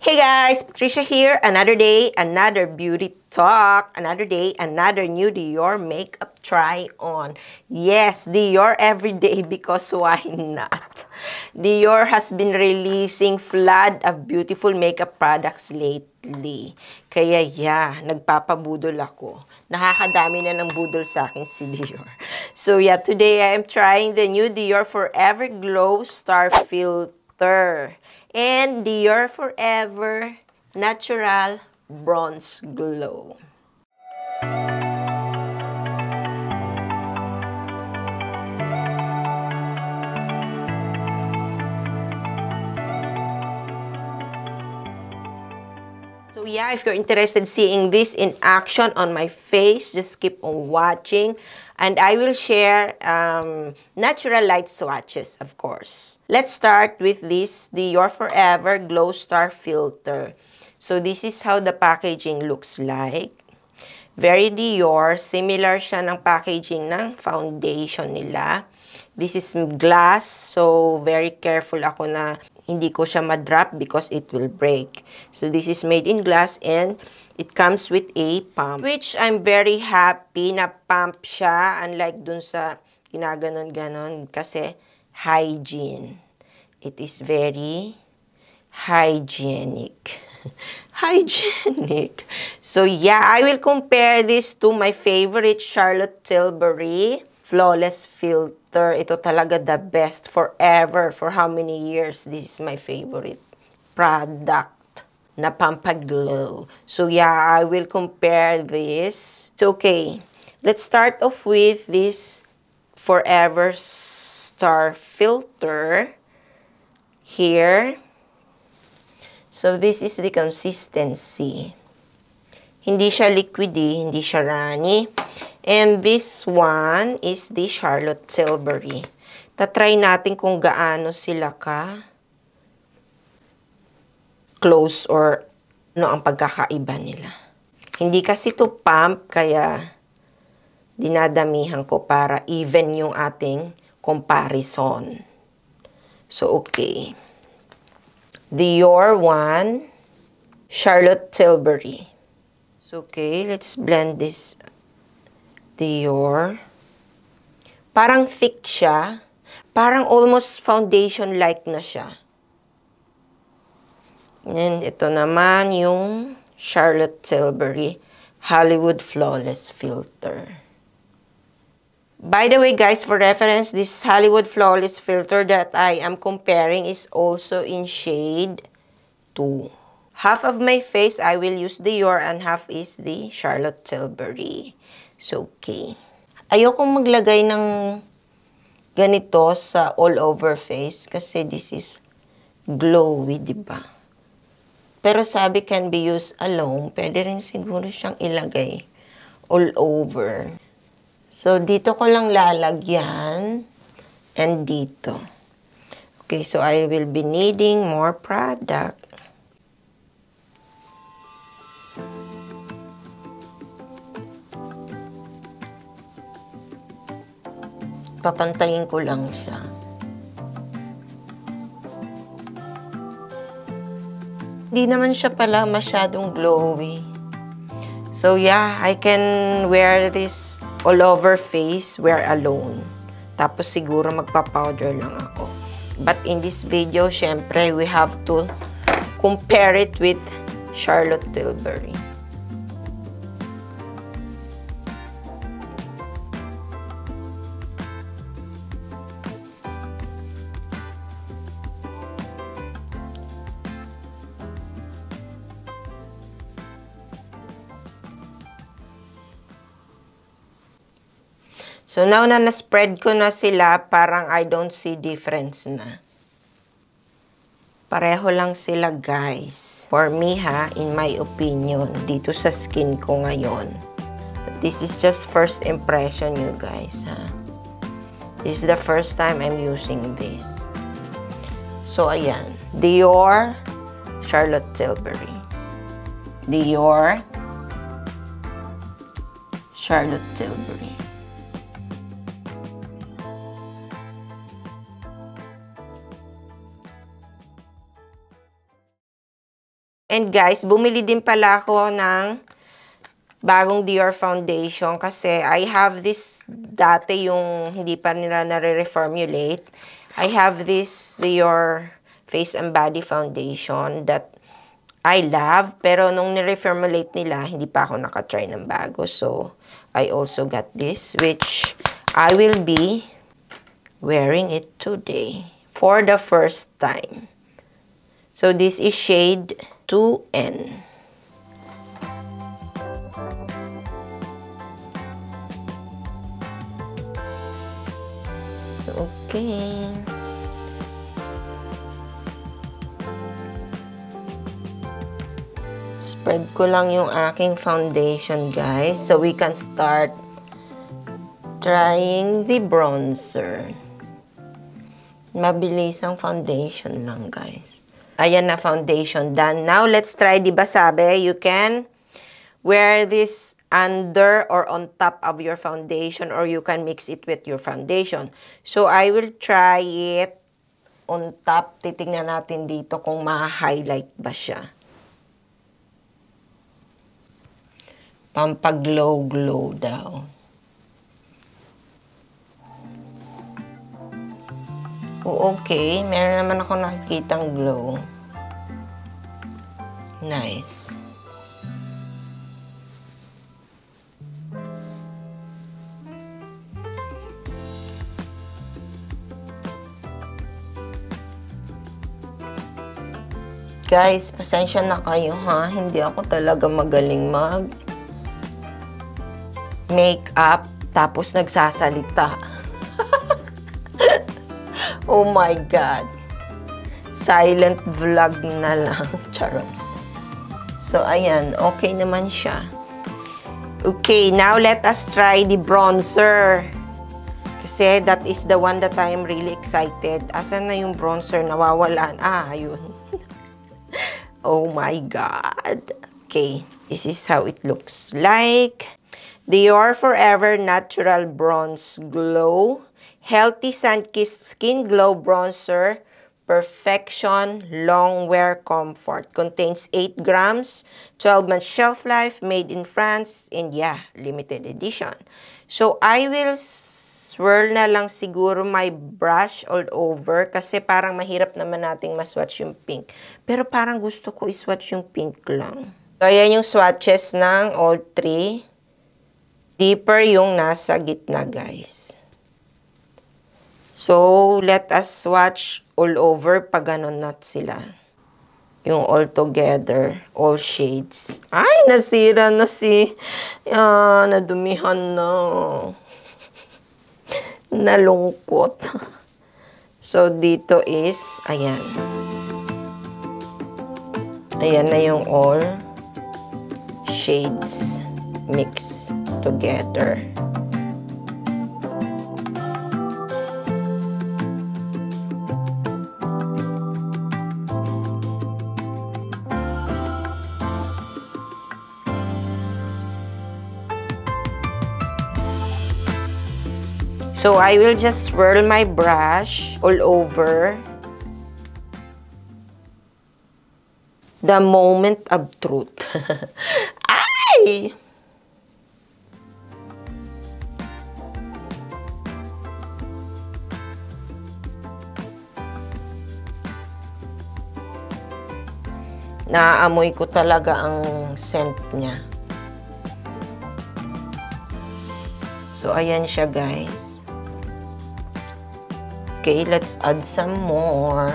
Hey guys, Patricia here. Another day, another beauty talk. Another day, another new Dior makeup try on. Yes, Dior every day because why not? Dior has been releasing flood of beautiful makeup products lately. Kaya yeah, nagpapabudol ako. Nakakadami na ng budol sa akin si Dior. So yeah, today I am trying the new Dior Forever Glow Star Filter. And Dior Forever Natural Bronze Glow. So yeah, if you're interested seeing this in action on my face, just keep on watching. And I will share natural light swatches, of course. Let's start with this Dior Forever Glow Star Filter. So this is how the packaging looks like. Very Dior. Similar siya ng packaging ng foundation nila. This is glass, so very careful ako na hindi ko siya ma-drop because it will break. So this is made in glass and it comes with a pump, which I'm very happy na pump siya, unlike dun sa ginaganon-ganon kasi hygiene. It is very hygienic. Hygienic. So yeah, I will compare this to my favorite Charlotte Tilbury Flawless Filter. Ito talaga the best forever. For how many years? This is my favorite product na pampaglow. So yeah, I will compare this. It's okay. Let's start off with this Forever Star Filter here. So this is the consistency. Hindi siya liquidy, hindi siya runny. And this one is the Charlotte Tilbury. Tatry natin kung gaano sila ka close or no ang pagkakaiba nila. Hindi kasi to pump, kaya dinadamihan ko para even yung ating comparison. So, okay. Dior one, Charlotte Tilbury. So, okay, let's blend this Dior. Parang thick siya. Parang almost foundation-like na siya. And ito naman yung Charlotte Tilbury Hollywood Flawless Filter. By the way, guys, for reference, this Hollywood Flawless Filter that I am comparing is also in shade 2. Half of my face, I will use Dior and half is the Charlotte Tilbury. So, okay. Ayokong maglagay ng ganito sa all over face kasi this is glowy, diba? Pero sabi can be used alone. Pwede rin siguro siyang ilagay all over. So, dito ko lang lalagyan and dito. Okay, so I will be needing more product. Papantayin ko lang siya. Hindi naman siya pala masyadong glowy. So yeah, I can wear this all over face, wear alone. Tapos siguro magpa-powder lang ako. But in this video, syempre, we have to compare it with Charlotte Tilbury. So, now na na-spread ko na sila, parang I don't see difference na. Pareho lang sila, guys. For me, ha, in my opinion, dito sa skin ko ngayon. But this is just first impression, you guys, ha. This is the first time I'm using this. So, ayan. Dior, Charlotte Tilbury. Dior, Charlotte Tilbury. And guys, bumili din pala ako ng bagong Dior foundation kasi I have this dati yung hindi pa nila nare-reformulate. I have this Dior Face and Body Foundation that I love. Pero nung ni-reformulate nila, hindi pa ako nakatry ng bago. So, I also got this which I will be wearing it today for the first time. So, this is shade 2N. So, okay. Spread ko lang yung aking foundation, guys. So, we can start trying the bronzer. Mabilis ang foundation lang, guys. Ayan na, foundation done. Now, let's try, di ba sabi, you can wear this under or on top of your foundation or you can mix it with your foundation. So, I will try it on top. Titingnan natin dito kung ma-highlight ba siya. Pampag-glow-glow daw. Okay. Meron naman ako nakikitang glow. Nice. Guys, pasensya na kayo ha. Hindi ako talaga magaling mag-makeup tapos nagsasalita. Oh my God. Silent vlog na lang. Charot. So, ayan. Okay naman siya. Okay, now let us try the bronzer. Kasi that is the one that I am really excited. Asan na yung bronzer? Nawawalan. Ah, ayun. Oh my God. Okay, this is how it looks like. Dior Forever Natural Bronze Glow. Healthy Sun-Kissed Skin Glow Bronzer. Perfection Long Wear Comfort. Contains 8 grams. 12 months shelf life. Made in France. And yeah, limited edition. So, I will swirl na lang siguro my brush all over. Kasi parang mahirap naman nating maswatch yung pink. Pero parang gusto ko iswatch yung pink lang. So, ayan yung swatches ng all three. Deeper yung nasa gitna, guys. So, let us swatch all over pag ganon na sila. Yung all together, all shades. Ay, nasira na si... nadumihan na. Nalungkot. So, dito is, ayan. Ayan na yung all shades mix together. So, I will just swirl my brush all over. The moment of truth. Ay! Naaamoy ko talaga ang scent niya. So, ayan siya, guys. Okay, let's add some more.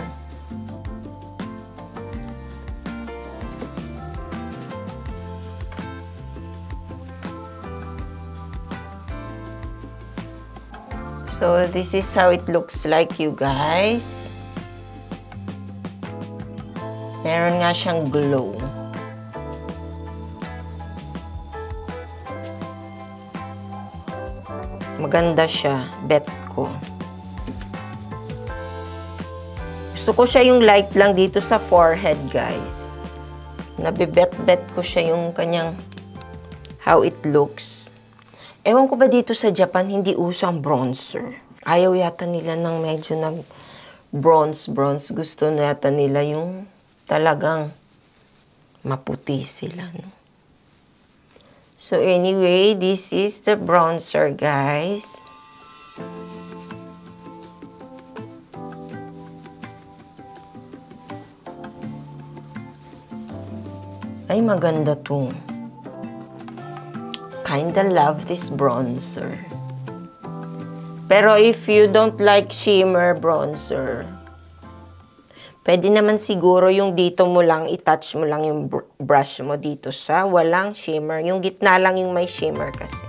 So, this is how it looks like, you guys. Meron nga siyang glow. Maganda siya, bet ko. Gusto ko siya yung light lang dito sa forehead, guys. Nabibet-bet ko siya yung kanyang how it looks. Ewan ko ba dito sa Japan, hindi uso ang bronzer. Ayaw yata nila ng medyo bronze. Gusto na yata nila yung talagang maputi sila, no? So anyway, this is the bronzer, guys. Ay, maganda to. Kinda love this bronzer. Pero if you don't like shimmer bronzer, pwede naman siguro yung dito mo lang, i-touch mo lang yung brush mo dito sa walang shimmer. Yung gitna lang yung may shimmer kasi.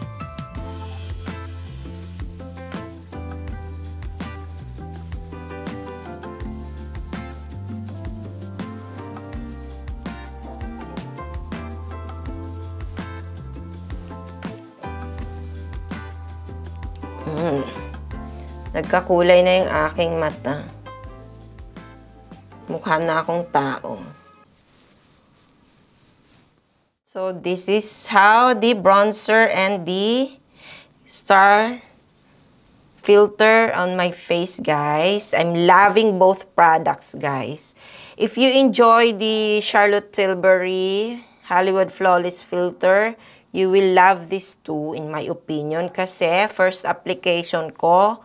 Nagkakulay na yung aking mata. Mukha na akong tao. So, this is how the bronzer and the star filter on my face, guys. I'm loving both products, guys. If you enjoy the Charlotte Tilbury Hollywood Flawless Filter, you will love this too, in my opinion. Kasi, first application ko,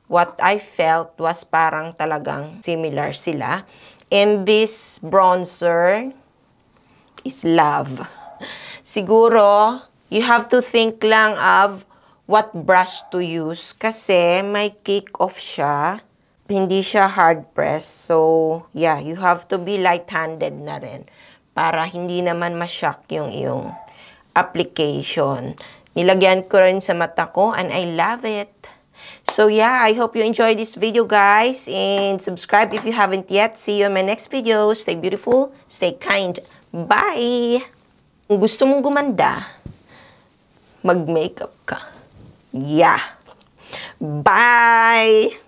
what I felt was parang talagang similar sila. And this bronzer is love. Siguro, you have to think lang of what brush to use kasi may kick-off siya. Hindi siya hard press. So, yeah, you have to be light-handed na rin para hindi naman ma-shock yung iyong application. Nilagyan ko rin sa mata ko and I love it. So yeah, I hope you enjoyed this video, guys, and subscribe if you haven't yet. See you in my next video. Stay beautiful, stay kind. Bye! Kung gusto mong gumanda, mag-makeup ka. Yeah! Bye!